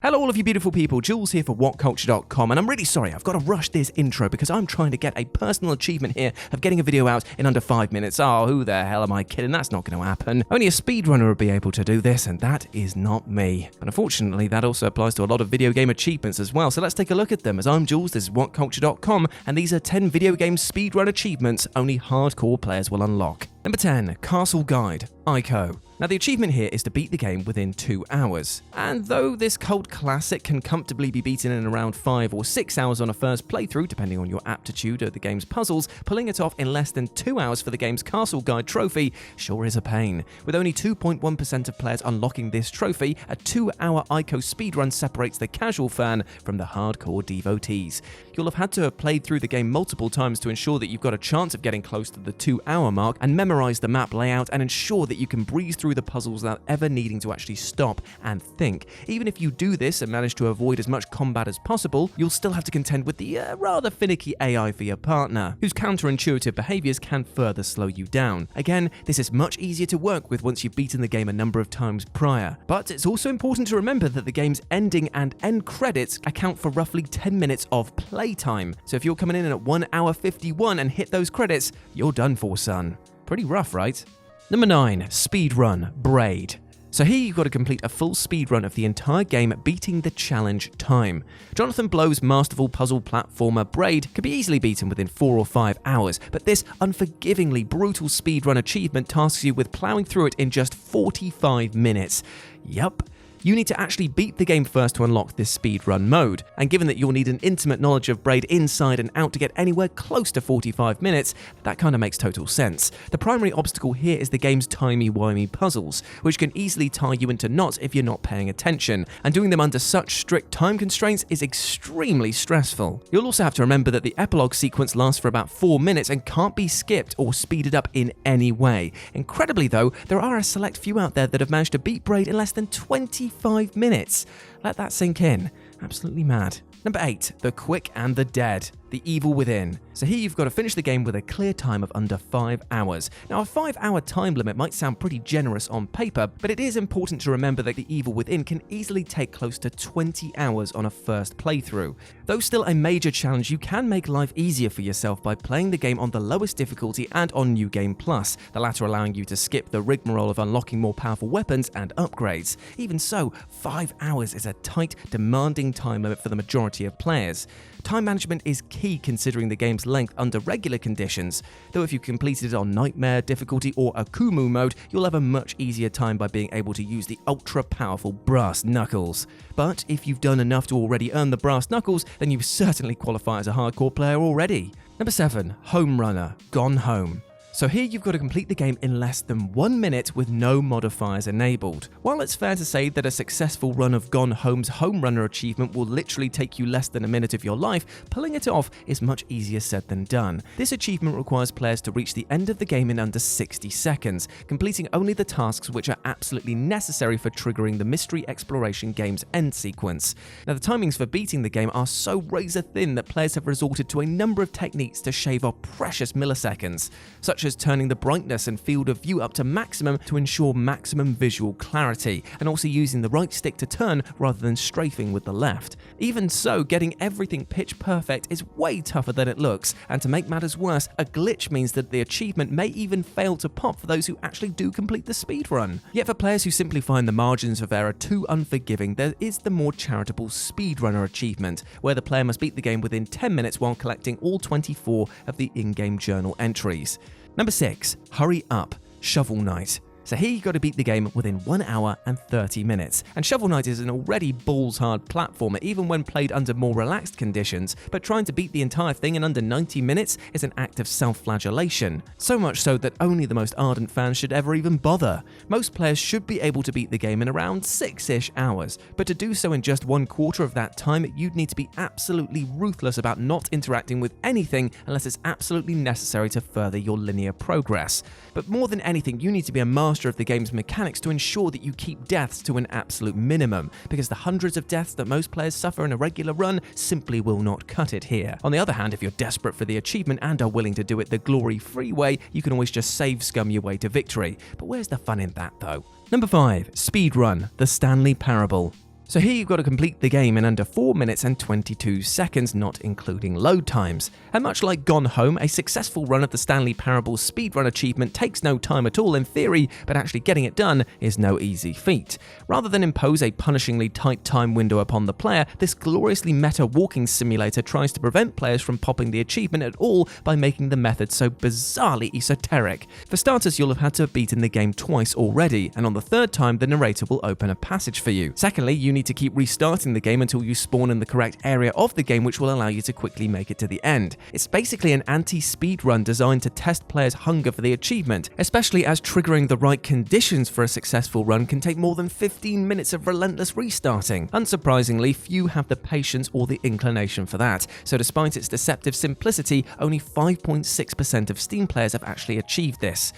Hello all of you beautiful people, Jules here for WhatCulture.com, and I'm really sorry I've got to rush this intro because I'm trying to get a personal achievement here of getting a video out in under 5 minutes. Oh, who the hell am I kidding? That's not going to happen. Only a speedrunner would be able to do this, and that is not me. But unfortunately, that also applies to a lot of video game achievements as well, so let's take a look at them. As I'm Jules, this is WhatCulture.com, and these are 10 video game speedrun achievements only hardcore players will unlock. Number 10, Castle Guide, ICO. Now the achievement here is to beat the game within 2 hours. And though this cult classic can comfortably be beaten in around 5 or 6 hours on a first playthrough, depending on your aptitude of the game's puzzles, pulling it off in less than 2 hours for the game's Castle Guide trophy sure is a pain. With only 2.1% of players unlocking this trophy, a 2-hour ICO speedrun separates the casual fan from the hardcore devotees. You'll have had to have played through the game multiple times to ensure that you've got a chance of getting close to the 2-hour mark and memorize the map layout and ensure that you can breeze through the puzzles without ever needing to actually stop and think. Even if you do this and manage to avoid as much combat as possible, you'll still have to contend with the rather finicky AI for your partner, whose counterintuitive behaviors can further slow you down. Again, this is much easier to work with once you've beaten the game a number of times prior. But it's also important to remember that the game's ending and end credits account for roughly 10 minutes of playtime. So if you're coming in at 1 hour 51 and hit those credits, you're done for, son. Pretty rough, right? Number 9, Speedrun, Braid. So here you've got to complete a full speedrun of the entire game beating the challenge time. Jonathan Blow's masterful puzzle platformer Braid could be easily beaten within 4 or 5 hours, but this unforgivingly brutal speedrun achievement tasks you with plowing through it in just 45 minutes. Yup. You need to actually beat the game first to unlock this speedrun mode, and given that you'll need an intimate knowledge of Braid inside and out to get anywhere close to 45 minutes, that kind of makes total sense. The primary obstacle here is the game's timey-wimey puzzles, which can easily tie you into knots if you're not paying attention, and doing them under such strict time constraints is extremely stressful. You'll also have to remember that the epilogue sequence lasts for about 4 minutes and can't be skipped or speeded up in any way. Incredibly though, there are a select few out there that have managed to beat Braid in less than 25 minutes. Let that sink in. Absolutely mad. Number 8, The Quick and the Dead, The Evil Within. So here you've got to finish the game with a clear time of under 5 hours. Now a 5-hour time limit might sound pretty generous on paper, but it is important to remember that The Evil Within can easily take close to 20 hours on a first playthrough. Though still a major challenge, you can make life easier for yourself by playing the game on the lowest difficulty and on New Game Plus, the latter allowing you to skip the rigmarole of unlocking more powerful weapons and upgrades. Even so, 5 hours is a tight, demanding time limit for the majority of players. Time management is key considering the game's length under regular conditions, though if you completed it on Nightmare difficulty or Akumu mode, you'll have a much easier time by being able to use the ultra-powerful Brass Knuckles. But if you've done enough to already earn the Brass Knuckles, then you certainly qualify as a hardcore player already. Number 7, Home Runner, Gone Home. So here you've got to complete the game in less than 1 minute with no modifiers enabled. While it's fair to say that a successful run of Gone Home's Home Runner achievement will literally take you less than a minute of your life, pulling it off is much easier said than done. This achievement requires players to reach the end of the game in under 60 seconds, completing only the tasks which are absolutely necessary for triggering the mystery exploration game's end sequence. Now the timings for beating the game are so razor thin that players have resorted to a number of techniques to shave off precious milliseconds, such as turning the brightness and field of view up to maximum to ensure maximum visual clarity, and also using the right stick to turn rather than strafing with the left. Even so, getting everything pitch perfect is way tougher than it looks, and to make matters worse, a glitch means that the achievement may even fail to pop for those who actually do complete the speedrun. Yet for players who simply find the margins of error too unforgiving, there is the more charitable speedrunner achievement, where the player must beat the game within 10 minutes while collecting all 24 of the in-game journal entries. Number 6, Hurry Up, Shovel Knight. So here you got to beat the game within 1 hour and 30 minutes. And Shovel Knight is an already balls-hard platformer even when played under more relaxed conditions, but trying to beat the entire thing in under 90 minutes is an act of self-flagellation. So much so that only the most ardent fans should ever even bother. Most players should be able to beat the game in around 6-ish hours, but to do so in just 1/4 of that time, you'd need to be absolutely ruthless about not interacting with anything unless it's absolutely necessary to further your linear progress. But more than anything, you need to be a master of the game's mechanics to ensure that you keep deaths to an absolute minimum, because the hundreds of deaths that most players suffer in a regular run simply will not cut it here. On the other hand, if you're desperate for the achievement and are willing to do it the glory-free way, you can always just save scum your way to victory. But where's the fun in that though? Number 5, Speedrun, the Stanley Parable. So here you've got to complete the game in under 4 minutes and 22 seconds, not including load times. And much like Gone Home, a successful run of the Stanley Parable speedrun achievement takes no time at all in theory, but actually getting it done is no easy feat. Rather than impose a punishingly tight time window upon the player, this gloriously meta walking simulator tries to prevent players from popping the achievement at all by making the method so bizarrely esoteric. For starters, you'll have had to have beaten the game twice already, and on the third time the narrator will open a passage for you. Secondly, you need to keep restarting the game until you spawn in the correct area of the game, which will allow you to quickly make it to the end. It's basically an anti-speed run designed to test players' hunger for the achievement, especially as triggering the right conditions for a successful run can take more than 15 minutes of relentless restarting. Unsurprisingly, few have the patience or the inclination for that, so despite its deceptive simplicity, only 5.6% of Steam players have actually achieved this.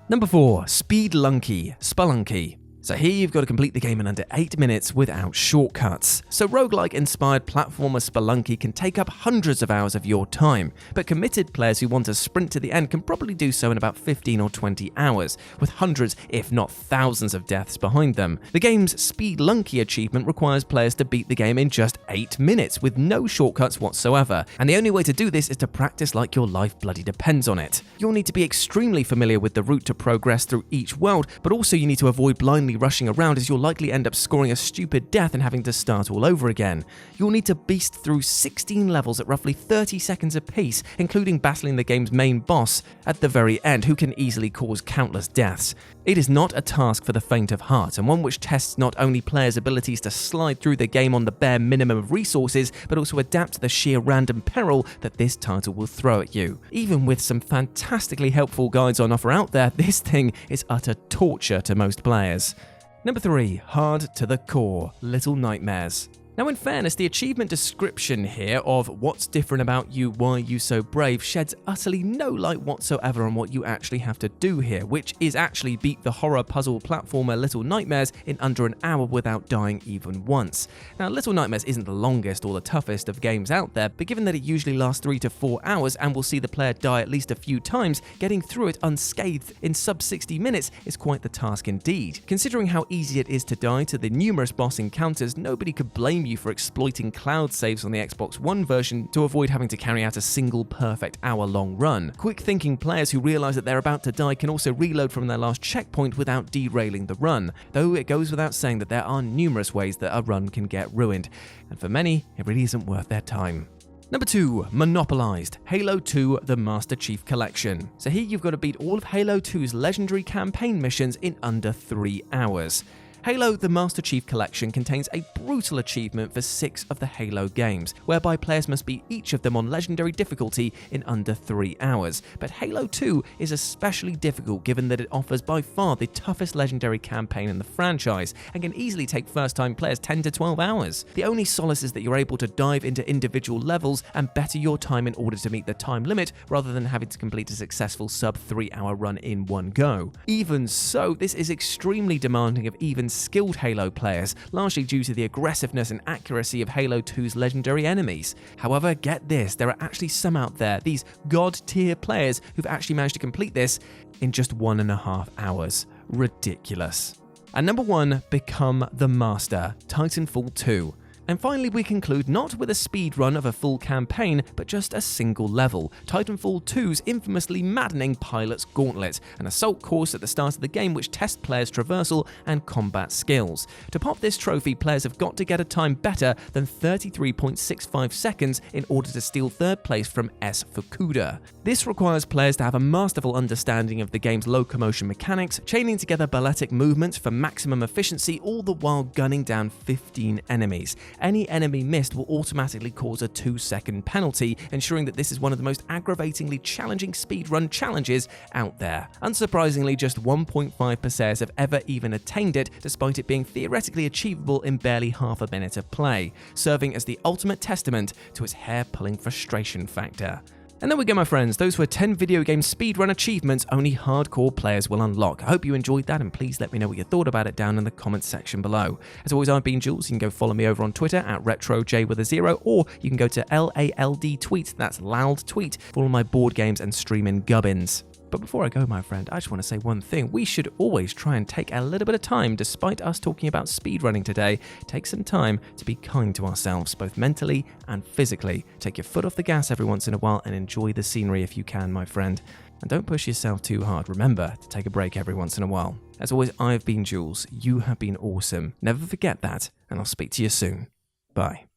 Number 4. Spelunky. So here you've got to complete the game in under 8 minutes without shortcuts. So roguelike-inspired platformer Spelunky can take up hundreds of hours of your time, but committed players who want to sprint to the end can probably do so in about 15 or 20 hours, with hundreds, if not thousands of deaths behind them. The game's Speedlunky achievement requires players to beat the game in just 8 minutes with no shortcuts whatsoever, and the only way to do this is to practice like your life bloody depends on it. You'll need to be extremely familiar with the route to progress through each world, but also you need to avoid blindly rushing around, as you'll likely end up scoring a stupid death and having to start all over again. You'll need to beast through 16 levels at roughly 30 seconds apiece, including battling the game's main boss at the very end, who can easily cause countless deaths. It is not a task for the faint of heart, and one which tests not only players' abilities to slide through the game on the bare minimum of resources, but also adapt to the sheer random peril that this title will throw at you. Even with some fantastically helpful guides on offer out there, this thing is utter torture to most players. Number 3. Hard to the core, Little Nightmares. Now, in fairness, the achievement description here of what's different about you, why are you so brave, sheds utterly no light whatsoever on what you actually have to do here, which is actually beat the horror puzzle platformer Little Nightmares in under an hour without dying even once. Now, Little Nightmares isn't the longest or the toughest of games out there, but given that it usually lasts 3 to 4 hours and will see the player die at least a few times, getting through it unscathed in sub 60 minutes is quite the task indeed. Considering how easy it is to die to the numerous boss encounters, nobody could blame you for exploiting cloud saves on the Xbox One version to avoid having to carry out a single perfect hour-long run. Quick-thinking players who realize that they're about to die can also reload from their last checkpoint without derailing the run, though it goes without saying that there are numerous ways that a run can get ruined, and for many, it really isn't worth their time. Number 2. Monopolized, Halo 2 The Master Chief Collection. So here you've got to beat all of Halo 2's legendary campaign missions in under 3 hours. Halo The Master Chief Collection contains a brutal achievement for 6 of the Halo games, whereby players must beat each of them on legendary difficulty in under 3 hours. But Halo 2 is especially difficult given that it offers by far the toughest legendary campaign in the franchise, and can easily take first-time players 10 to 12 hours. The only solace is that you're able to dive into individual levels and better your time in order to meet the time limit, rather than having to complete a successful sub 3 hour run in one go. Even so, this is extremely demanding of even skilled Halo players, largely due to the aggressiveness and accuracy of Halo 2's legendary enemies. However, get this, there are actually some out there, these god-tier players, who've actually managed to complete this in just 1.5 hours. Ridiculous. And number 1, Become the Master, Titanfall 2. And finally, we conclude not with a speedrun of a full campaign, but just a single level, Titanfall 2's infamously maddening Pilot's Gauntlet, an assault course at the start of the game which tests players' traversal and combat skills. To pop this trophy, players have got to get a time better than 33.65 seconds in order to steal third place from S. Fukuda. This requires players to have a masterful understanding of the game's locomotion mechanics, chaining together balletic movements for maximum efficiency, all the while gunning down 15 enemies. Any enemy missed will automatically cause a 2-second penalty, ensuring that this is one of the most aggravatingly challenging speedrun challenges out there. Unsurprisingly, just 1.5 players have ever even attained it, despite it being theoretically achievable in barely half a minute of play, serving as the ultimate testament to its hair-pulling frustration factor. And there we go, my friends. Those were 10 video game speedrun achievements only hardcore players will unlock. I hope you enjoyed that, and please let me know what you thought about it down in the comments section below. As always, I've been Jules. You can go follow me over on Twitter at RetroJ, or you can go to LALD Tweet, that's Loud Tweet, for all my board games and streaming gubbins. But before I go, my friend, I just want to say one thing. We should always try and take a little bit of time, despite us talking about speedrunning today, take some time to be kind to ourselves, both mentally and physically. Take your foot off the gas every once in a while and enjoy the scenery if you can, my friend. And don't push yourself too hard. Remember to take a break every once in a while. As always, I've been Jules. You have been awesome. Never forget that, and I'll speak to you soon. Bye.